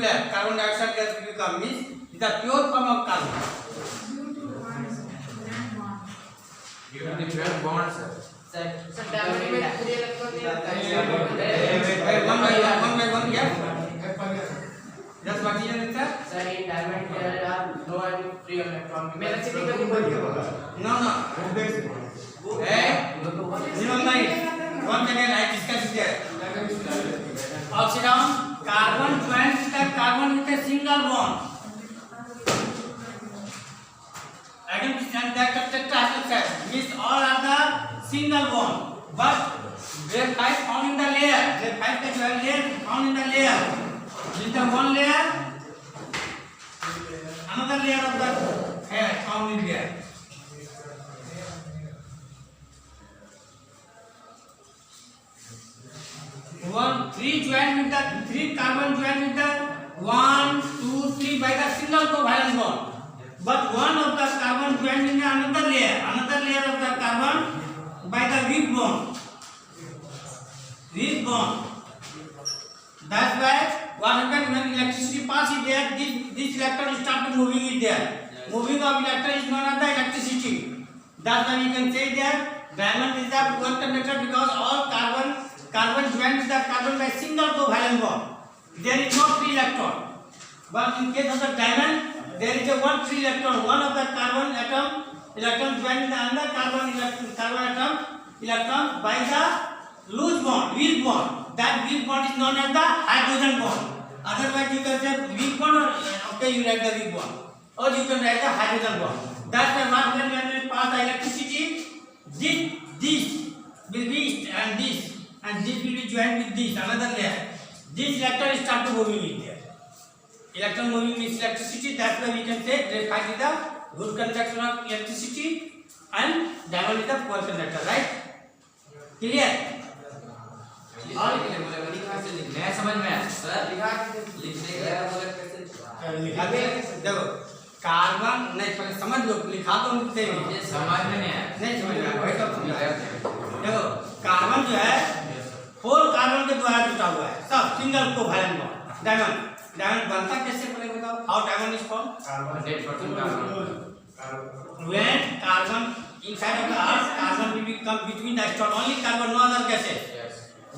left, carbon dioxide gas will become means the pure form of carbon. Due to the pure bond, sir. Sir, diamond में 3 electron दिया one by one, yeah. Just what is it, sir? Sir in diamond there are no any free electron मेरा city का No. Remember it. Once again, I discuss it there. Oxygen, carbon joins the carbon with a single bond. Again, that tetrahedral means all are the single bond, but graphite found in the layer. Graphite का जो है layer found in the layer. In the one layer, another layer of the hair found in there. Three carbon joined with the 1, 2, 3 by the single covalent bond. But one of the carbon joined in another layer of the carbon by the weak bond. That's why what happens when electricity passes there, this electron start moving it there. Moving of electron is known as the electricity. That's why we can say that diamond is the one conductor because all carbon joined with the carbon by single covalent bond. There is no free electron. But in case of the diamond, there is a one free electron. One of the carbon electron joined with the another carbon electron by the loose bond, weak bond. That weak bond is known as the hydrogen bond. Otherwise, you can say weak bond or okay, you write the weak bond, or you can write the hydrogen bond. That's why what when we pass the electricity, this will be and this will be joined with this another layer. This electron start to moving in there. Electron moving means electricity. That's why we can say graphite is the good conductor of electricity and diamond is the poor conductor. Right? Clear? और मैं समझ में आया sir लिखने का बोले कैसे लिखा दे देखो कार्बन नहीं पहले समझ लो लिखा तो लिखते हैं ये समझ में नहीं आया नहीं समझ में आया वही तो देखो कार्बन जो है 4 कार्बन के द्वारा जुटा हुआ है सब सिंगल कोवैलेंट बॉन्ड डायमंड बनता कैसे पहले बताओ how diamond is form carbon 8% carbon when carbon inside of the earth carbon will become between the stone only carbon no other gases.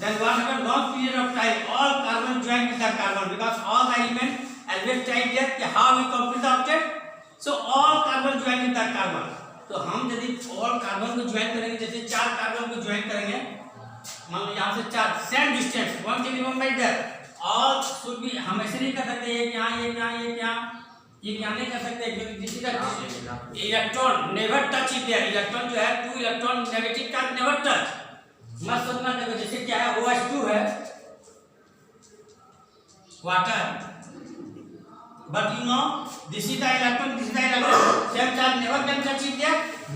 Then what happened? Long period of time, all carbon joined with the carbon because all the elements always tried that how we complete the object. So all carbon joined with the carbon. तो हम यदि all carbon को join करेंगे जैसे 4 carbon को join करेंगे मान लो यहाँ से 4 same distance one can remember that all should be हम ऐसे नहीं कर सकते ये यहाँ नहीं कर सकते क्योंकि किसी का electron never touch it there. Electron जो है 2 इलेक्ट्रॉन नेगेटिव का never touch. मत सोचना देखो जैसे क्या है OH2 है water but you know this is the electron same charge never can touch it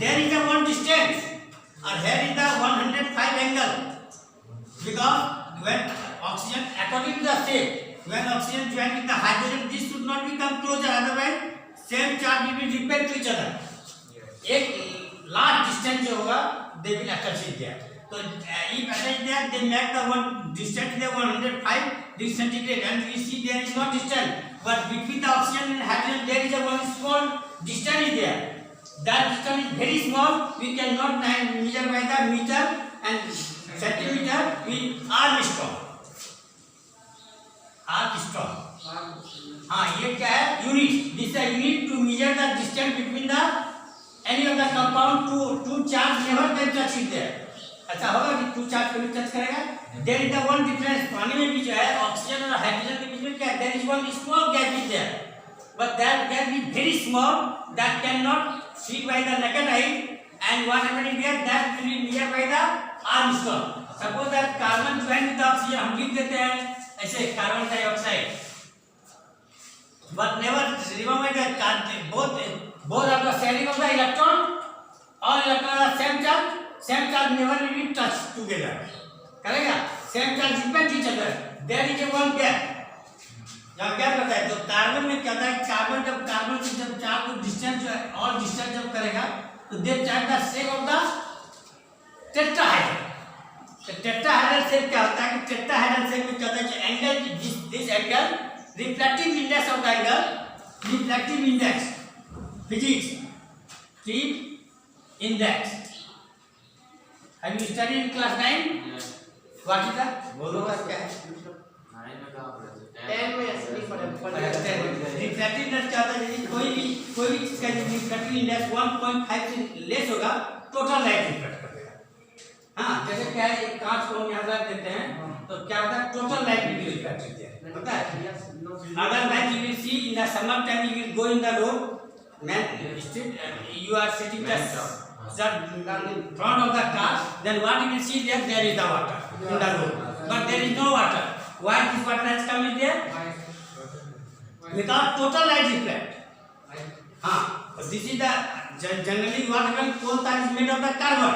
there is a one distance and here is the 105 angle because when oxygen according to the shape when oxygen join with the hydrogen this should not become closer otherwise same charge will be repelled to each other एक large distance जो होगा they will attach it there. So if attached there, they make the one distance there 105 degrees centigrade, and we see there is no distance. But between the oxygen and hydrogen, there is a one small distance is there. That distance is very small. We cannot measure by the meter and centimeter with Armstrong. हाँ ये क्या है unit. This is a unit to measure the distance between the any of the compound. Two charge never can touch it there. अच्छा होगा कि 2 charge कभी touch करेगा there is the one difference पानी में भी जो है ऑक्सीजन और हाइड्रोजन के बीच में क्या there is one small gap is there but that gap is very small that can not see by the naked eye and what happened is that that will be near by the Armstrong suppose that carbon join with oxygen हम लिख देते हैं ऐसे carbon dioxide but never remember that both are the sharing of the electron all electrons are same charge never will be touched together करेगा same charge repel each other there is a one gap जब gap रहता है तो carbon में क्या होता है carbon जब चार्ज को डिस्टेंस जो है और डिस्टेंस जब करेगा तो they charge the shape of the tetrahedral तो टेट्राहेड्रल शेप क्या होता है कि टेट्राहेड्रल शेप में क्या होता है angle this angle refractive index of the angle, refractive index, physics, index. Have you studied in class 9? Yes. What is that? बोलो क्या है? 9 में कहाँ पढ़े थे? 10 में study for them. Refractive index क्या होता है? यदि कोई भी चीज का रिफ्रैक्टिव इंडेक्स 1.5 से लेस होगा, टोटल लाइट रिफ्लेक्ट कर देगा। हाँ, जैसे क्या है, एक कांच को हम यहाँ रख देते हैं, तो क्या होता है? टोटल लाइट रिफ्लेक्ट करती है, पता है? Otherwise, you will see in the summer time you will go in the road, man, you are sitting just in front of the car, then what you will see there is the water in the road, but there is no water. Why this water has come in there? Because total light reflect. हाँ, this is the generally what happens, coal tar is made of the carbon.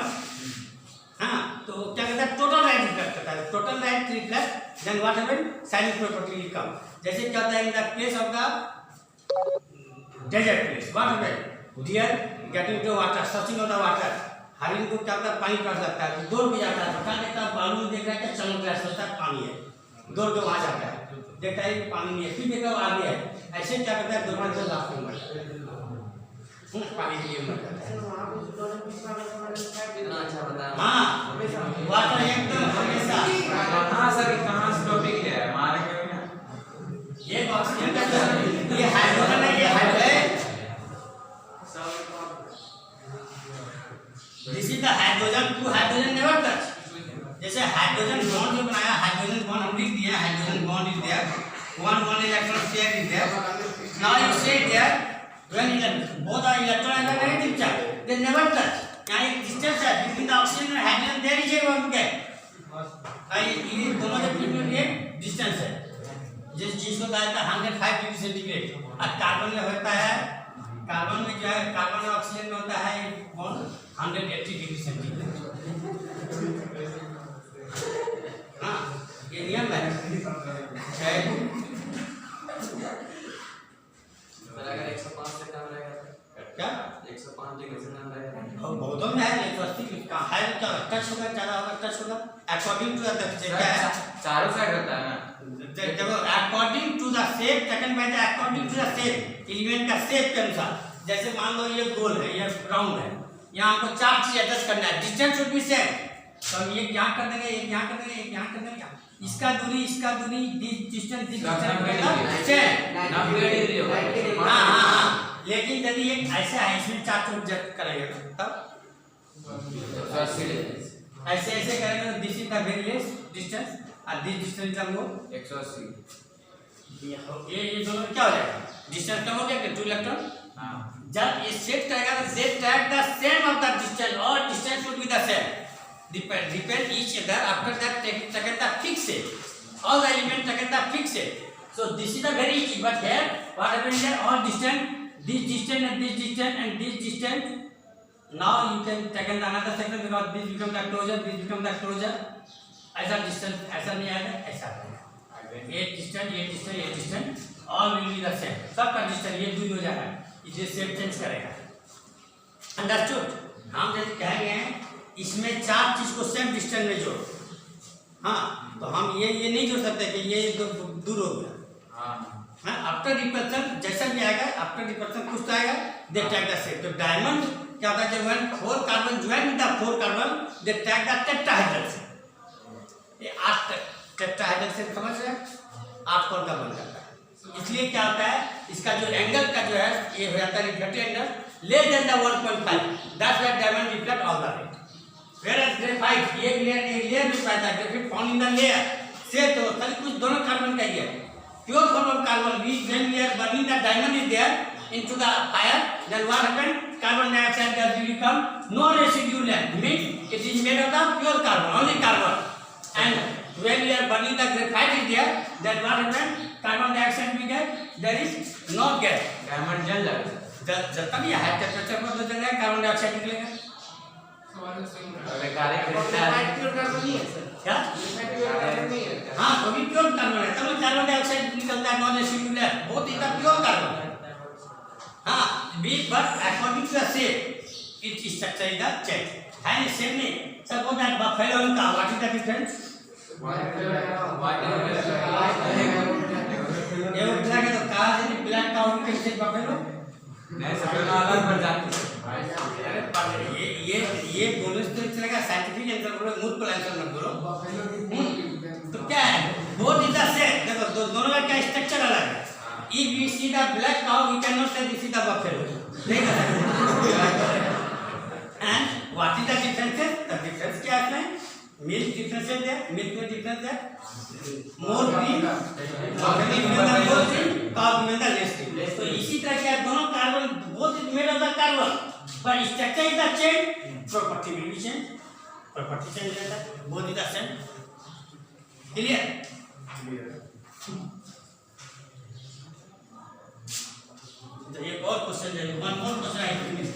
हाँ, तो क्या कहता है? Total light reflect करता है। Total light reflect, then what happen? Silent property will come. जैसे क्या होता है, in the case of the desert place, what happen? Deer getting to water, searching of the water. हरिण को क्या होता है? पानी प्यास लगता है, तो दौड़ के जाता है, पता देखता है बालू में, देख रहा है कि चमक रहा है, सोचता है पानी है, दौड़ के वहाँ जाता है, देखता है कि पानी नहीं है, फिर देखा वो आगे है, ऐसे क्या करता है? दौड़ने से लास्ट में मर जाता है, पानी के लिए मर जाता है। कितना अच्छा बताया। हाँ, वाटर एकदम हमेशा कहाँ सर, कहाँ से टॉपिक है? हमारे क्यों ना? ये ऑक्सीजन का जो ये हाइड्रोजन है, ये hydrogen, this is the hydrogen, two hydrogen never touch. जैसे हाइड्रोजन बॉन्ड जो बनाया, हाइड्रोजन बॉन्ड हम लिख दिए, hydrogen bond is there, one electron share is there. Now you say there when both are electron and the negative charge, they never touch. यहाँ एक distance है between the oxygen and hydrogen, there is a one gap. ये दोनों के बीच में एक distance है, जिस चीज को कहा जाता है 105 डिग्री सेंटीग्रेड। और कार्बन में होता है, कार्बन में जो है, कार्बन और ऑक्सीजन में होता है बॉन्ड 180 डिग्री सेंटीग्रेड। हाँ, ये नियम है। अगर 105 से कम रहेगा क्या? 105 डिग्री से कम रहेगा। बहुतों में है, 180 का है, क्या टच होगा, ज्यादा होगा, टच होगा अकॉर्डिंग टू द क्या है, चारों साइड रहता है ना। देखो according to the shape, second by the according to the shape, element का शेप के अनुसार। जैसे मान लो ये गोल है, ये राउंड है, यहाँ हमको 4 चीज एडजस्ट करना है, डिस्टेंस शुड बी सेम। तो हम एक यहाँ कर देंगे, एक यहाँ कर देंगे, एक यहाँ कर देंगे, इसका दूरी, दिस डिस्टेंस सेम। हाँ, लेकिन यदि एक ऐसा है, इसमें 4 चोट जब करेंगे तब ऐसे करेंगे, तो this is the very less distance और दिस डिस्टेंस का वो 180। ये दोनों क्या हो जाएगा? डिस्टेंस कम हो जाएगा, 2 इलेक्ट्रॉन। जब ये सेट करेगा तो they track the same of the distance, और distance should be the same, depend each other. After that take the fix it, all the elements take the fix it. So this is the very easy, but here what happens here, all distance, this distance and this distance and this distance. Now you can take another second, because this become the closure, this become the closure. ऐसा distance ऐसा नहीं आएगा, ऐसा आएगा। ये distance all will be the same, सबका distance ये दूर हो जाएगा, इसे shape change करेगा। Understood? हम जैसे कहेंगे हैं, इसमें 4 चीज को सेम डिस्टेंस में जोड़। हाँ, तो हम ये नहीं जोड़ सकते कि ये दूर हो गया। हाँ, आफ्टर रिपल्सन जैसा भी आएगा, आफ्टर रिपल्सन कुछ तो आएगा, दे टैग द सेम। तो डायमंड क्या होता है, जब 4 carbon join with the 4 carbon, they tag the tetrahedral से। ये 8 टेट्राहेड्रल से समझ रहे हैं, 8 कोण का बन जाता है। इसलिए क्या होता है, इसका जो एंगल का जो है, ये हो जाता है reflective angle less than the 1.5, that's why diamond reflect all the light. Whereas graphite ये लेयर भी पाता है, graphite found in the layer से, तो खाली कुछ दोनों कार्बन का ही है, pure form of carbon, when we are burning the diamond is there into the fire, then what happened, carbon dioxide gas will become no residue left, means it is made of the pure carbon, only carbon, and when we are burning the graphite is there, then what happened, carbon dioxide we get, there is no gas, diamond जल जाएगा। जब तक ये high temperature पर जल जाएगा, carbon dioxide निकलेगा। क्या? हाँ, तो भी प्योर कार्बन है, तब कार्बन डाइऑक्साइड निकलता है, नॉन एसिड है, बहुत ही प्योर कार्बन है। हाँ, but according to the shape it structure is the change है, सेम नहीं। सपोज दैट बफेलो का व्हाट इज द डिफरेंस? ये उठला के तो कहा से ब्लैक काउ कैसे बफेलो मैं सफेद अलग पर जाती अरे ये बोलो तो चलेगा साइंटिफिक आंसर बोलो मूर्ख आंसर मत बोलो तो क्या है बोथ इज द सेम देखो दोनों का क्या स्ट्रक्चर अलग है if we see the black cow we cannot say this is the buffalo नहीं कर सकते and what is the difference क्या है milk difference है milk में difference है more green buffalo में the more green cow में the less green तो इसी तरह क्या दोनों carbon both is made of the carbon but structure is the same property will be change property change रहता है both is the same clear तो एक और क्वेश्चन है one more question I finish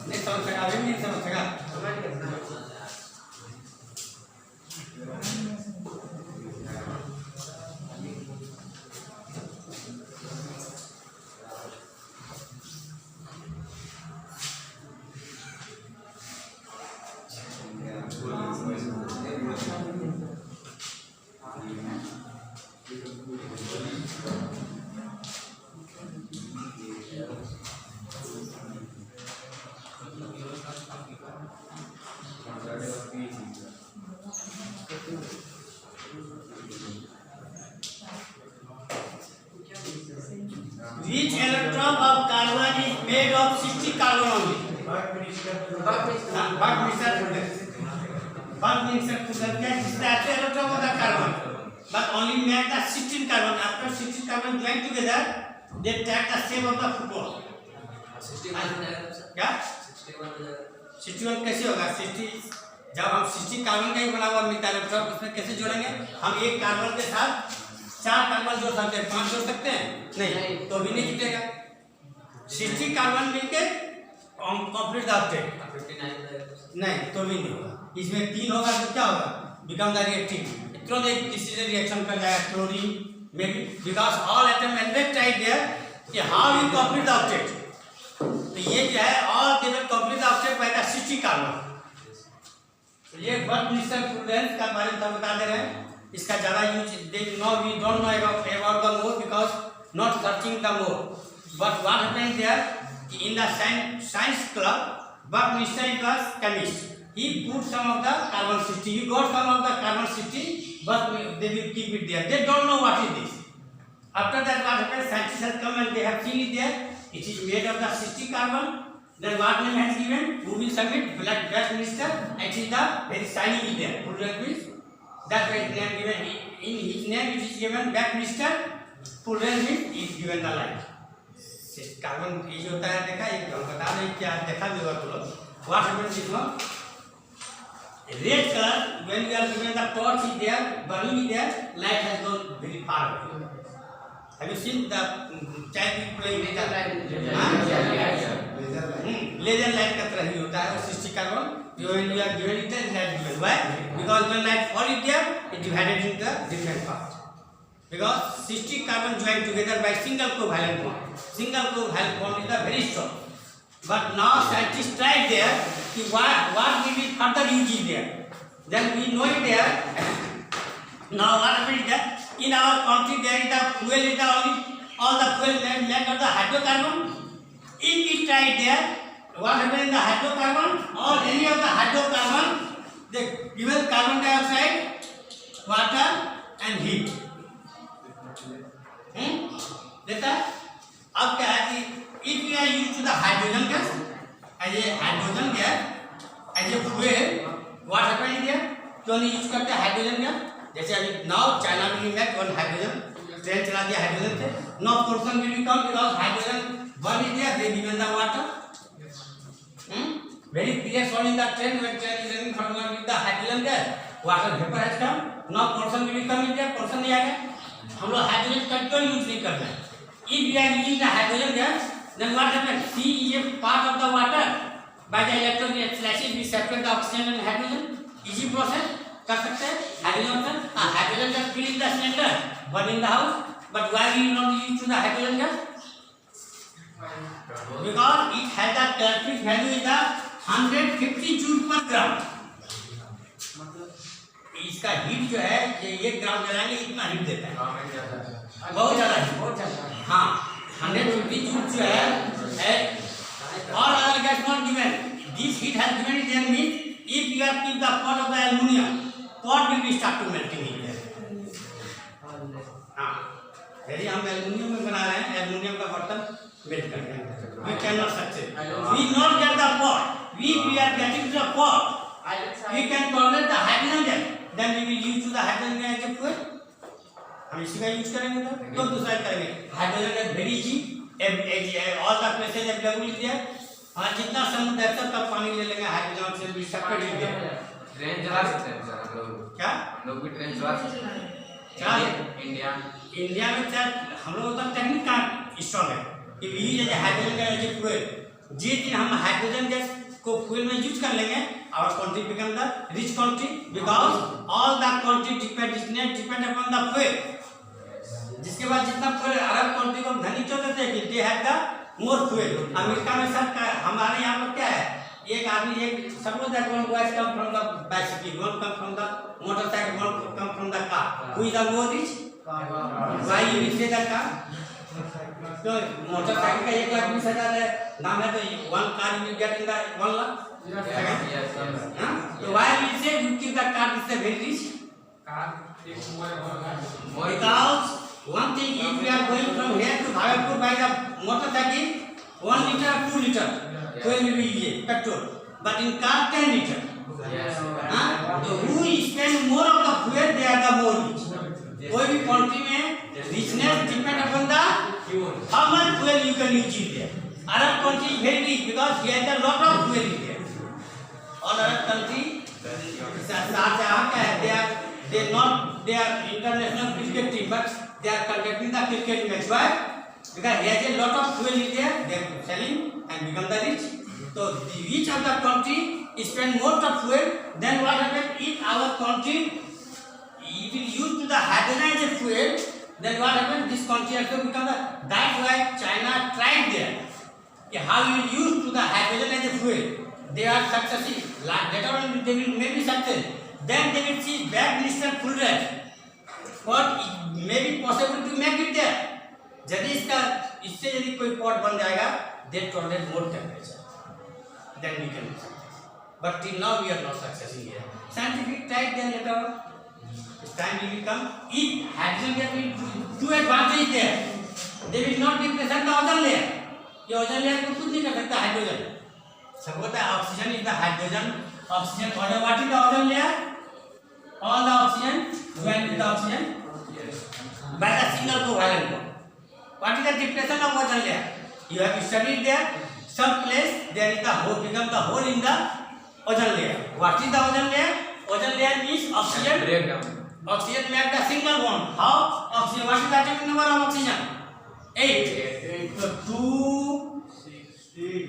नहीं समझ सका अभी नहीं समझ सका Which electron of carbon is made of 60 carbon only? Buck mixture is the electron of the carbon, but only make the 16 carbon. After 16 carbon join together, they take the shape of the football. 61 क्या? 61 कैसे होगा? 60 जब हम 60 carbon का ही बना हुआ मिलता है इलेक्ट्रॉन उसमें कैसे जोड़ेंगे? हम एक कार्बन के साथ 4 कार्बन जोड़ सकते हैं 5 जोड़ सकते हैं नहीं तो भी नहीं जुटेगा 60 कार्बन मिलके कंप्लीट द ऑब्जेक्ट नहीं तो भी नहीं होगा इसमें 3 होगा तो क्या होगा बिकम द रिएक्टिव तुरंत एक किसी रिएक्शन कर जाएगा chlorine may be because all atom एनवेक्ट टाइप देयर कि how you complete the object तो ये जो है all they will complete the object by the 60 carbon तो ये वर्क मिक्सचर फ्लुएंस का बारे में बता दे रहे हैं इसका ज़्यादा use they know we don't know about the more because not searching the more but what happens there in the science club work mixture it was chemist he put some of the carbon 60 you got some of the carbon 60 but they will keep it there they don't know what is this after that what happens scientists have come and they have seen it there it is made of the 60 carbon then what name has given who will submit black minister it is the very shiny is there full red means that way name given in his name it is given black minister full red means is given the light carbon ये जो होता है देखा ये बता दें क्या देखा भी होगा तो what happens is no red color when we are given the torch is there burning is there light has gone very far away have you seen the child playing laser light laser light का तरह ही होता है 60 carbon when we are given it is light given why because when light fall it there it divided into different parts because 60 carbon joined together by single covalent bond is the very strong but now scientists tried there what will be further used there then we know it there now what happened that in our country there is the fuel is the only all the fuel made of the hydrocarbon if we tried there what happened in the hydrocarbon or any of the hydrocarbon they given carbon dioxide water and heat देखा अब क्या है कि if we are used to the hydrogen gas as a hydrogen gas as a fuel what happens here क्यों नहीं use करते hydrogen gas जैसे अभी नाउ चाइना में मेक वन हाइड्रोजन ट्रेन चला दिया हाइड्रोजन से no portion will be come because hydrogen one is there they given the water very clear shown in the train when train is running from with the hydrogen gas water vapor has come no portion will be come in there portion नहीं आएगा हम लोग hydrogen का क्यों use नहीं करते if we are using the hydrogen gas then what happens C is a part of the water By the electron slashes we separate the oxygen and hydrogen. Easy process. कर सकते हैं. Hydrogen hydrogen gas fill in the cylinder, burn in the house. But why we not use to the hydrogen gas? Because it has the calorific value is the 150 joule per gram. इसका heat जो है ये 1 ग्राम जलाएंगे इतना heat देता है. बहुत ज्यादा. हाँ 150 जूल जो है और other gas not given. This heat has given it then means if you have keep the pot of the aluminium, pot will be start to melting in there. हाँ यदि हम एल्युमिनियम में बना रहे हैं एल्युमिनियम का बर्तन मेल्ट कर देंगे. We cannot succeed. We not get the pot. We are getting to the pot. We can tolerate the hydrogen gas. Then we will use to the hydrogen gas as a fuel. हम इसी का use करेंगे तो दूसरा करेंगे. Hydrogen gas very cheap. All the places available is there. और जितना समुद्र है सब तक पानी ले लेंगे हाइड्रोजन से भी सेपरेट इज देयर. ट्रेन चला सकते हैं सर हम लोग. क्या हम लोग भी ट्रेन चला सकते हैं. क्या इंडिया में क्या हम लोग तो टेक्निक का स्ट्रांग है कि we use hydrogen gas as a fuel. जिस दिन हम हाइड्रोजन गैस को फ्यूल में यूज कर लेंगे our country become the rich country because all the country depend upon the fuel. जिसके बाद जितना फ्यूल अरब कंट्री को धनी क्यों देते हैं कि they have the more fuel. America में सब हमारे यहाँ पर क्या है एक आदमी एक suppose that one boys come from the bicycle, one come from the motorcycle, one come from the car. Who is the more rich? Why you will say that car? तो मोटरसाइकिल का 1,20,000 है दाम है तो one car you will get in the 1 lakh. So why we say you keep the car is very rich? Because one thing if we are going from here to Bhagatpur by the motorcycle 1 liter 2 liter fuel will be easy petrol. But in car 10 liter. So who spend more of the fuel they are the more rich. कोई भी country में richness depend upon the how much fuel you can use it there. Arab country is very rich because he has a lot of fuel in there. All other country they are international cricket team but they are conducting the cricket match. Why? Because he has a lot of fuel in there. They are selling and become the rich. So the rich of the country spend most of fuel. Then what happens if our country if it used to the hydrogen as a fuel, then what happens? This country also become the. That's why China tried there. How you will use to the hydrogen as a fuel. They are successful. Later on they will maybe success. Then they will see bad minister full rate. But it may be possible to make it there. यदि इससे यदि कोई pot बन जाएगा, they tolerate more temperature. Then we can success. But till now we are not successing here. Scientific tried there later on. Time will come. If hydrogen gas will two advantage there. They will not represent the ozone layer. ये ozone layer को कुछ नहीं कर सकता hydrogen. सब होता है oxygen is the hydrogen. Oxygen. What is the ozone layer? All the oxygen joined with the oxygen by the single covalent bond. What is the depression of ozone layer? You have studied there. Some place there is the hole become the hole in the ozone layer. What is the ozone layer? Ozone layer means oxygen breakdown. Oxygen make the single bond. How? Oxygen. What is the atomic number of oxygen? 8. So 2, 6,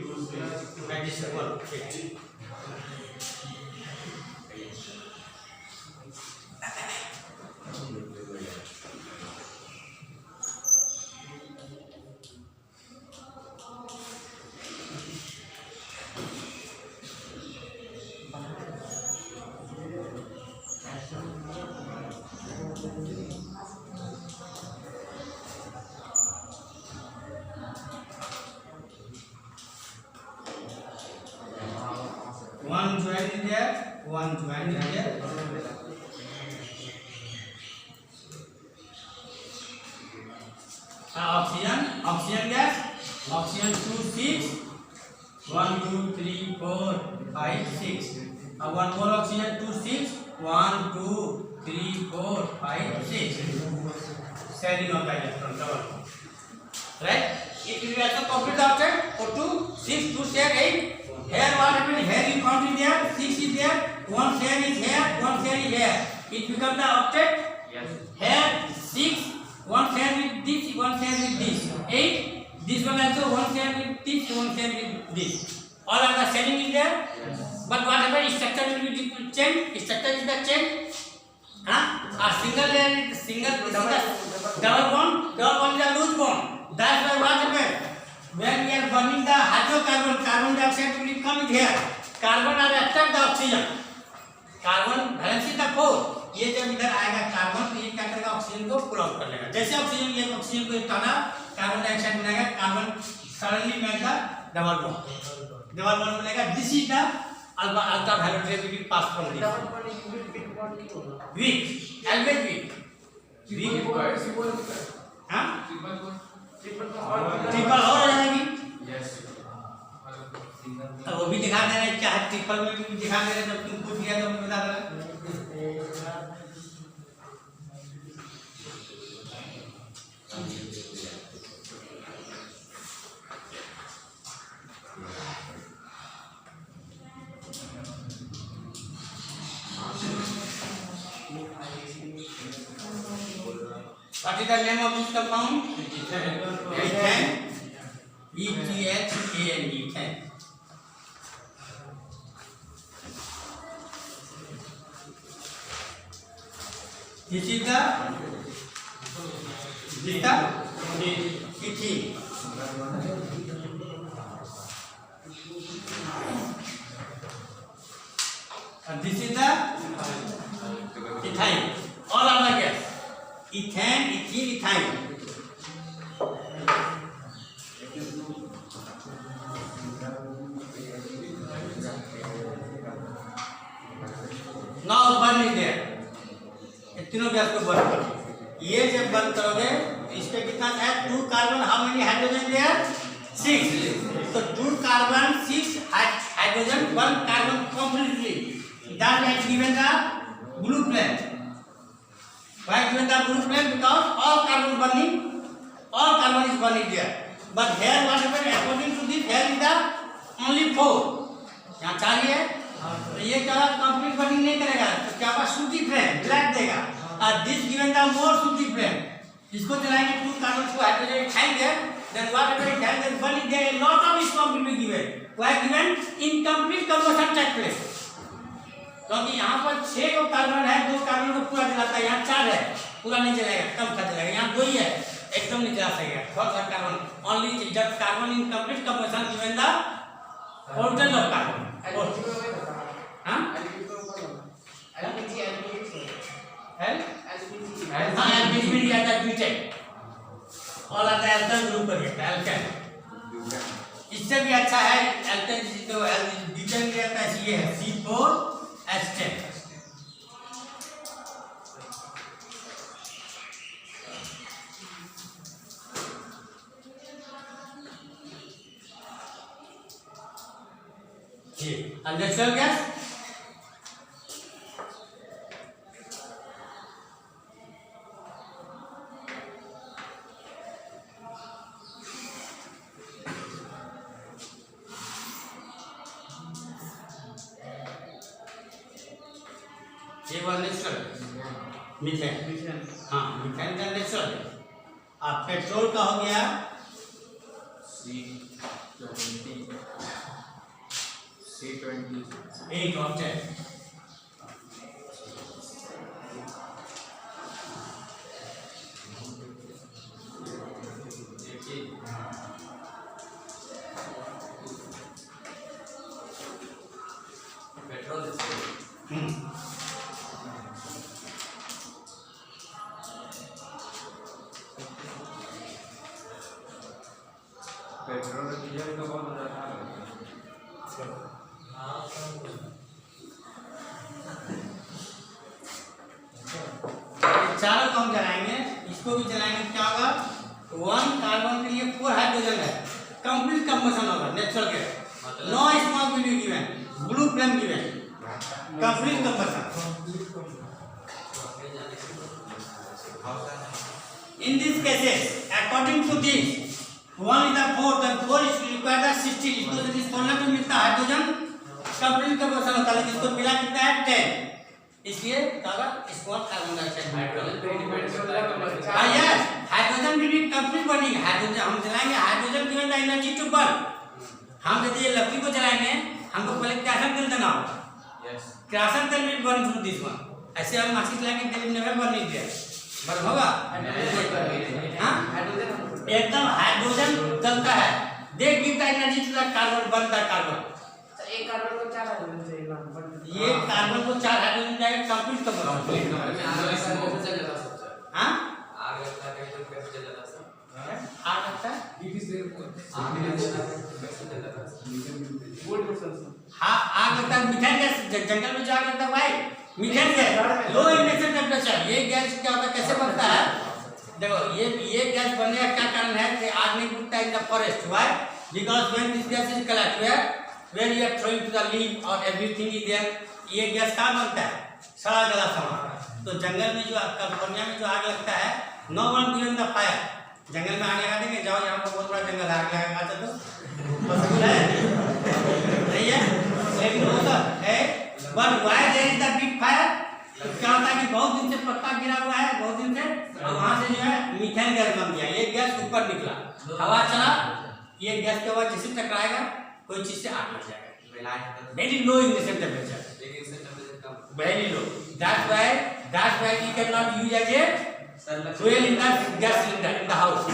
97, 8. One joint is there, one joint is there. Oxygen gas, oxygen 2, 6, 1, 2, 3, 4, 5, 6. One more oxygen 2, 6, 1, 2, 3, 4, 5, 6. Sharing of the electron, double. Right? It will be also complete after 2, 6, 2 share 8. Here what happened? Here you count it there, 6 is there, 1 share is here, 1 share is here. It becomes the octet. Yes. Here 6, 1 share with this, 1 share with this. 8. This one also 1 share with this, 1 share with this. All are the sharing is there, but whatever structure will be change, structure is the change. A single layer is single, double bond is a loose bond. That's why what happens when we are burning the hydrocarbon, carbon dioxide will come here. Carbon are attract the oxygen. Carbon valency का 4, ये जब इधर आएगा carbon तो ये क्या करेगा oxygen को पुल आउट कर लेगा। जैसे ऑक्सीजन ये ऑक्सीजन को टाना कार्बन डाइऑक्साइड बनाएगा, carbon suddenly make the double bond बनेगा। This is the ultraviolet ray will pass from this weak always weak हां ट्रिपल और हो जाएगी। अब वो भी दिखा दे रहे हैं, चाहे ट्रिपल में भी दिखा दे रहे हैं। जब तुम पूछ लिया तो बता दे रहे What is the name of this compound? Ethane. E-T-H-A-N-E, ethane. This is the ethene. And this is the ethyne. All are the gas. Ethane, ethene, ethyne. Now burn it there. तीनों गैस को बंद करो। ये जब बंद करोगे इस पे कितना है? 2 carbon, how many hydrogen there? 6. तो 2 carbon 6 hydrogen 1 carbon completely. That has given the blue flame. Why given the blue flame? Because all carbon is burning there. But here what happened? According to this, here is the only 4. यहाँ 4 है तो ये क्या complete burning नहीं करेगा, तो क्या होगा? सूटी फ्लेम ब्लैक देगा। और this given the more sooty flame. इसको जलाएंगे 2 कार्बन को हाइड्रोजन खाएंगे, then what happen? Then there burning there a lot of smoke will be given. Why given? Incomplete combustion take place. क्योंकि यहाँ पर 6 को कार्बन है, 2 कार्बन को पूरा जलाता है, यहाँ 4 है, पूरा नहीं जलेगा, कम का जलेगा। यहाँ 2 ही है, एकदम नहीं जला सकेगा। फर्स्ट कार्बन ओनली जब carbon incomplete combustion given the total of carbon. हाँ एल्केन या the butane all are the alkane group पर है एल्केन। इससे भी अच्छा है एल्केन तो ब्यूटेन भी आता है, ये है C4H10। जी नेचुरल गैस ये वाला नेचुरल मीथेन। हाँ मीथेन का नेचुरल। अब पेट्रोल का हो गया C20 8 of 10। Petrol petrol diesel का बहुत ज़्यादा चारों को हम जलाएंगे, इसको भी जलाएंगे, क्या होगा? 1 कार्बन के लिए 4 हाइड्रोजन है, कंप्लीट कंबशन होगा natural gas. No smoke will be given, blue flame given, complete combustion. In these cases, according to this, 1 is the 4, then 4 is required the 16। इसको यदि सोना में मिलता है हाइड्रोजन कंप्लीट कंबशन होता है, जिसको मिला कितना है 10। इसलिए कहा स्मॉल कार्बन डाइऑक्साइड हाइड्रोजन पे डिपेंड करता है। यस हाइड्रोजन भी कंप्लीट बर्निंग। हाइड्रोजन हम जलाएंगे, hydrogen given the energy to burn. हम यदि ये लकड़ी को जलाएंगे हमको पहले केरासिन तेल देना होगा। Yes. केरासिन तेल will burn through this one. ऐसे हम माचिस लाएंगे तेल नेवर बर्न नहीं दिया बर्न होगा। हाँ एकदम हाइड्रोजन जलता है। They give the energy to the carbon burn the carbon. एक कार्बन को 4 हाइड्रोजन चाहिए। ये कार्बन को 4 हाइड्रोजन जाएगा कंप्लीट कर Complete में आग लगता है कैसे चल जाता सब? हाँ आग लगता है कैसे चल जाता सब? आग लगता है आग लगता है कैसे चल जाता सब? Good question. हाँ आग लगता है मीथेन गैस जंगल में जो आग लगता है भाई मीथेन गैस लो इग्निशन टेम्परेचर। ये गैस क्या होता है कैसे बनता है देखो ये गैस बनने का क्या कारण है कि आग नहीं उठता in the forest. Why because when this gas is collect where you are throwing to the leaf और एवरीथिंग इज देयर। ये गैस कहाँ बनता है सड़ा गला सामान। तो जंगल में जो कैलिफोर्निया में जो आग लगता है no one during the fire. जंगल में आने देंगे जाओ यहाँ पर बहुत बड़ा जंगल आग लगाएगा तो पॉसिबल है नहीं है लेकिन होता है। But why there is the big fire क्या होता है कि बहुत दिन से पत्ता गिरा हुआ है बहुत दिन से और वहां से जो है मीथेन गैस बन गया। ये गैस ऊपर निकला हवा चला ये गैस के बाद जैसे टकराएगा कोई चीज से आग लग जाएगा। Very low ignition temperature very low. That's why we cannot use as a fuel in the gas cylinder in the house.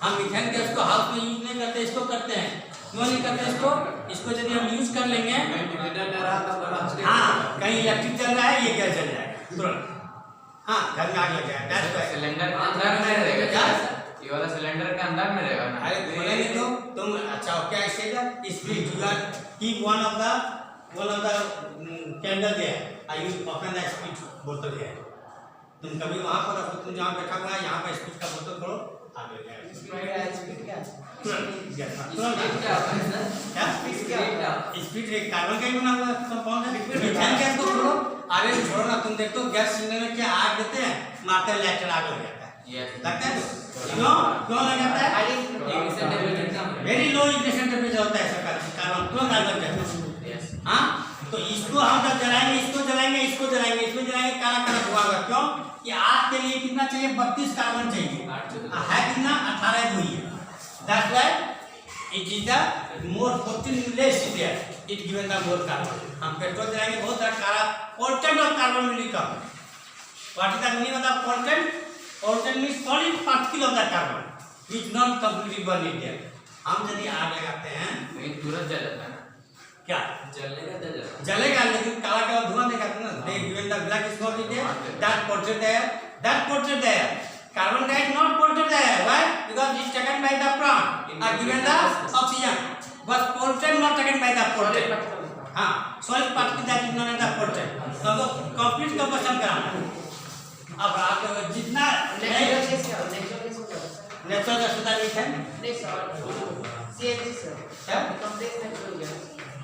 हम मीथेन गैस को हाउस में यूज नहीं करते इसको करते हैं। क्यों नहीं करते इसको यदि हम यूज कर लेंगे हाँ कहीं इलेक्ट्रिक चल रहा है ये गैस जल जाएगा तुरंत। हाँ घर में आग लग जाएगा। That's why सिलेंडर के अंदर में रहेगा क्या? ये वाला सिलेंडर के अंदर में रहेगा ना? अरे खोलेंगे तो तुम अच्छा क्या इसका speed you are keep one of the candle there I use open the speed बोतल है। तुम कभी वहां पर रखो तुम जहाँ बैठा हुआ है यहाँ पर स्पीड का बोतल खोलो आग लग जाएगा। स्पीड एक कार्बन का ही बना हुआ कंपाउंड है। मीथेन गैस को खोलो आगे छोड़ो ना तुम देखो गैस सिलेंडर में क्या आग देते हैं मारते हैं लाइटर आग लग जाता है लगता है क्यों लग जाता है वेरी लो इग्निशन टेम्परेचर होता है कार्बन तुरंत आग लग जाता है। हाँ तो इसको हम जब जलाएंगे इसको जलाएंगे काला काला धुआं होगा। क्यों कि आग के लिए कितना चाहिए 32 कार्बन चाहिए है कितना 18 हुई है। That's why it is the more 14 less there it given the more carbon. हम पेट्रोल जलाएंगे बहुत सारा काला portent of carbon will come. What is the meaning of the portent means solid particle of the carbon which not completely burn in there. हम यदि आग लगाते हैं लेकिन तुरंत जल जाता है ना क्या जलेगा लेकिन काला काला धुआं देगा ना। They given the black is not there that portrait there carbon dioxide not portrait there why because it's taken by the plant are given the oxygen but portrait not taken by the portrait हां solid particle that is known as the portrait। तो complete combustion कराना। अब आप जितना natural gas होता है नहीं sir CNG sir क्या कॉम्प्लेक्स नेचुरल गैस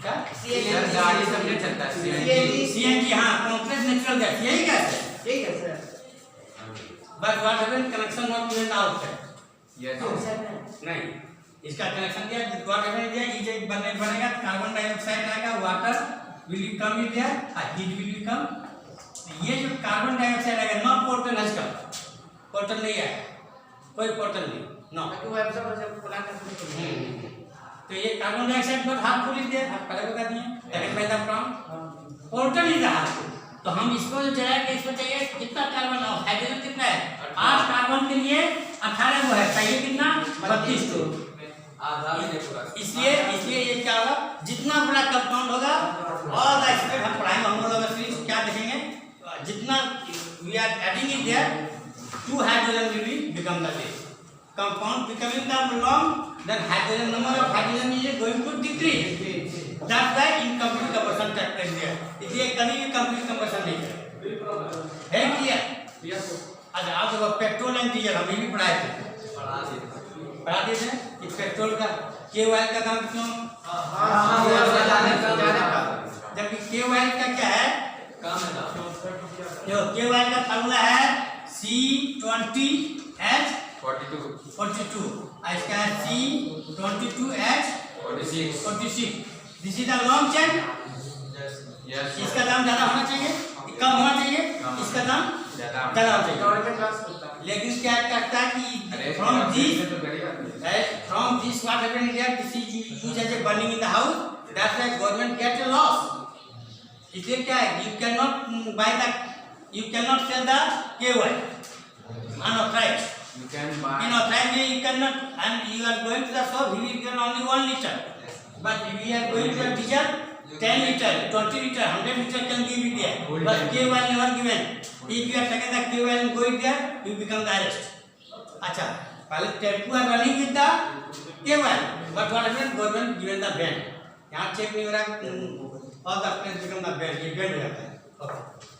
क्या यार गाड़ी सब नहीं चलता है सीएनजी हाँ कॉम्प्लेक्स नेचुरल गैस यही गैस है ठीक है sir. But what happen connection not given outside yes नहीं इसका कनेक्शन दिया व्हाट हैपन दिया ये जो बनेगा कार्बन डाइऑक्साइड आएगा water will come in their heat will come. ये जो कार्बन डाइऑक्साइड आएगा not portal has come portal नहीं है कोई पोर्टल नहीं नो वो एब्जॉर्ब हो जाए प्लांट तो ये carbon dioxide not harmful in their आप पहले बता दिए that is by the from portal is harmful. तो हम इसको जो जलाएंगे इसमें चाहिए कितना कार्बन और हाइड्रोजन कितना है 8 कार्बन के लिए 18 वो है चाहिए कितना 32 तो आधा भी नहीं पूरा। इसलिए ये क्या होगा जितना बड़ा कंपाउंड होगा ऑल द स्टेप हम पढ़ाएंगे हम लोग सीरीज क्या देखेंगे जितना we are adding it there 2 hydrogen will be become the base compound becoming the long then hydrogen number of hydrogen is going to decrease that's why incomplete combustion takes place there इसलिए कभी भी complete combustion नहीं करेगा है clear. अच्छा आप देखो petrol and diesel हम भी पढ़ाए थे पढ़ा दिए थे कि पेट्रोल का के ऑयल का दाम क्यों जबकि के ऑयल का क्या है काम है ना जो के ऑयल का फार्मूला है C20H 42 इसका है C22H 46 this is the long chain. इसका दाम ज्यादा होना चाहिए कम होना चाहिए इसका दाम ज्यादा होना चाहिए। गवर्नमेंट लॉस होता है लेकिन क्या करता है कि from this that from this what happened here, this is used as a burning in the house. That's why government get a loss. इसलिए क्या है, you cannot buy the, you cannot sell the KY unauthorized. You can In buy. authorized way you cannot, and you are going to the shop, he will get only 1 liter. But if we are going to a diesel, 10 liter, 20 liter, 100 liter can give it there. But KY never given. If you are taking the KY and going there, you become the arrest. अच्छा, पहले tempo are running with the KY, but what happened? Government given the ban. यहाँ check नहीं हो रहा, all the planes become the ban. ये ban हो जाता है. Okay.